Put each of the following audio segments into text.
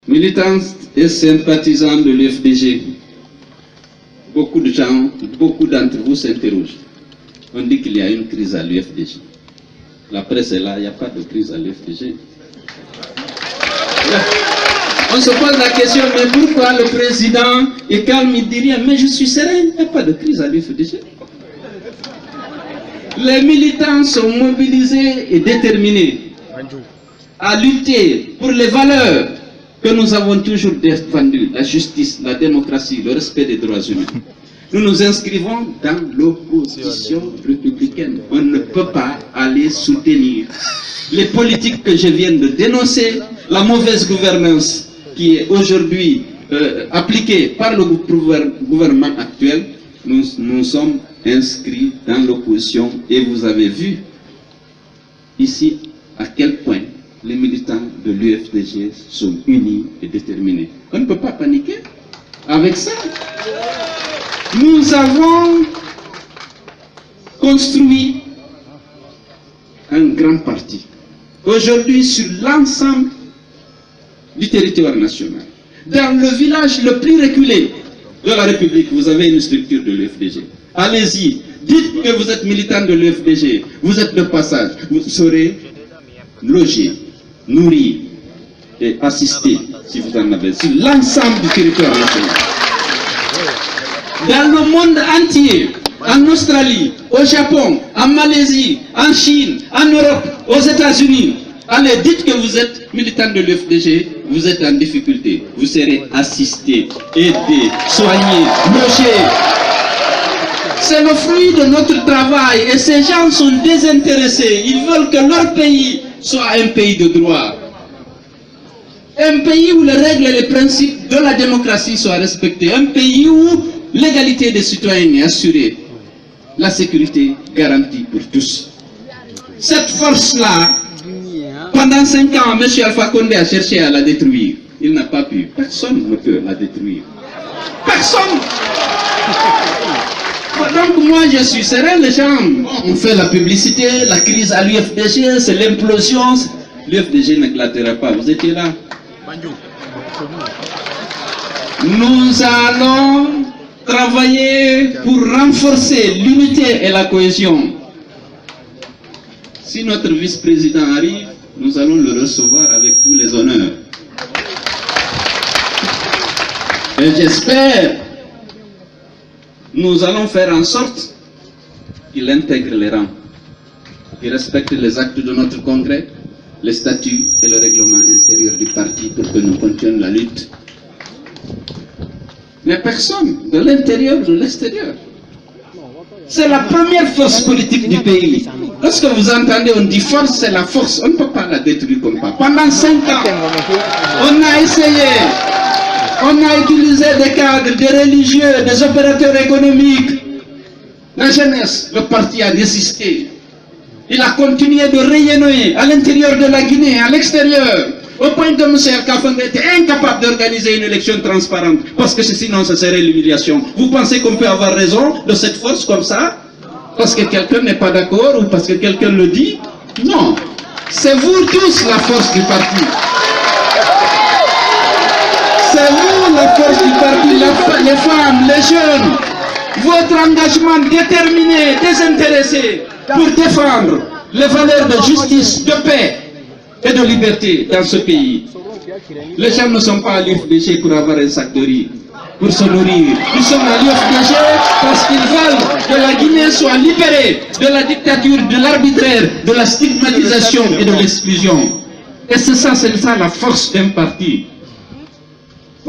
Militants et sympathisants de l'UFDG, beaucoup de gens, beaucoup d'entre vous s'interrogent. On dit qu'il y a une crise à l'UFDG. La presse est là, il n'y a pas de crise à l'UFDG. On se pose la question, mais pourquoi le président est calme, il dit rien, mais je suis serein, il n'y a pas de crise à l'UFDG. Les militants sont mobilisés et déterminés à lutter pour les valeurs que nous avons toujours défendues, la justice, la démocratie, le respect des droits humains. Nous nous inscrivons dans l'opposition républicaine. On ne peut pas aller soutenir les politiques que je viens de dénoncer, la mauvaise gouvernance qui est aujourd'hui appliquée par le gouvernement actuel. Nous sommes inscrits dans l'opposition et vous avez vu ici à quel point les militants de l'UFDG sont unis et déterminés. On ne peut pas paniquer avec ça. Nous avons construit un grand parti. Aujourd'hui, sur l'ensemble du territoire national, dans le village le plus reculé de la République, vous avez une structure de l'UFDG. Allez-y, dites que vous êtes militant de l'UFDG, vous êtes de passage, vous serez logé, nourri et assisté, si vous en avez, sur l'ensemble du territoire national. Dans le monde entier, en Australie, au Japon, en Malaisie, en Chine, en Europe, aux États-Unis, allez, dites que vous êtes militant de l'UFDG, vous êtes en difficulté, vous serez assisté, aidé, soigné, logé. C'est le fruit de notre travail et ces gens sont désintéressés. Ils veulent que leur pays soit un pays de droit. Un pays où les règles et les principes de la démocratie soient respectés. Un pays où l'égalité des citoyens est assurée. La sécurité garantie pour tous. Cette force-là, pendant 5 ans, M. Alpha Condé a cherché à la détruire. Il n'a pas pu. Personne ne peut la détruire. Personne. Donc moi je suis serein, les gens ont fait la publicité, la crise à l'UFDG, c'est l'implosion. L'UFDG n'éclatera pas, vous étiez là. Nous allons travailler pour renforcer l'unité et la cohésion. Si notre vice-président arrive, nous allons le recevoir avec tous les honneurs. Et j'espère, nous allons faire en sorte qu'il intègre les rangs, qu'il respecte les actes de notre congrès, les statuts et le règlement intérieur du parti pour que nous continuions la lutte. Mais personne, de l'intérieur, de l'extérieur. C'est la première force politique du pays. Lorsque vous entendez, on dit force, c'est la force. On ne peut pas la détruire comme ça. Pendant 5 ans, on a essayé. On a utilisé des cadres, des religieux, des opérateurs économiques. La jeunesse, le parti a résisté. Il a continué de rayonner à l'intérieur de la Guinée, à l'extérieur. Au point que M. Alpha était incapable d'organiser une élection transparente. Parce que sinon, ce serait l'humiliation. Vous pensez qu'on peut avoir raison de cette force comme ça? Parce que quelqu'un n'est pas d'accord ou parce que quelqu'un le dit? Non. C'est vous tous la force du parti. C'est vous la force du parti, les femmes, les jeunes. Votre engagement déterminé, désintéressé pour défendre les valeurs de justice, de paix et de liberté dans ce pays. Les gens ne sont pas à l'UFDG pour avoir un sac de riz, pour se nourrir. Ils sont à l'UFDG parce qu'ils veulent que la Guinée soit libérée de la dictature, de l'arbitraire, de la stigmatisation et de l'exclusion. Et c'est ça la force d'un parti.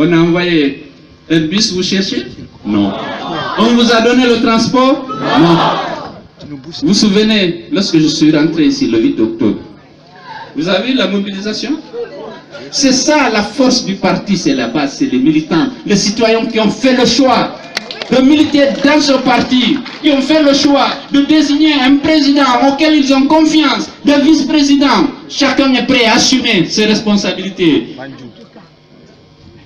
On a envoyé un bus vous chercher? Non. On vous a donné le transport? Non. Vous vous souvenez, lorsque je suis rentré ici le 8 octobre, vous avez vu la mobilisation? C'est ça la force du parti, c'est la base, c'est les militants, les citoyens qui ont fait le choix de militer dans ce parti, qui ont fait le choix de désigner un président auquel ils ont confiance, des vice-présidents. Chacun est prêt à assumer ses responsabilités.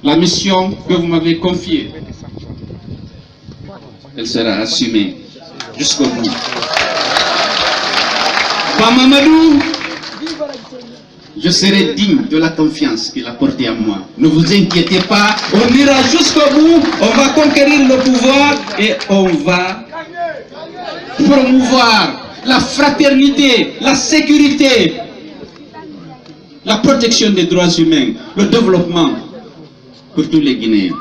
La mission que vous m'avez confiée, elle sera assumée jusqu'au bout. Mamadou, je serai digne de la confiance qu'il a portée en moi. Ne vous inquiétez pas, on ira jusqu'au bout, on va conquérir le pouvoir et on va promouvoir la fraternité, la sécurité, la protection des droits humains, le développement pour tous les Guinéens.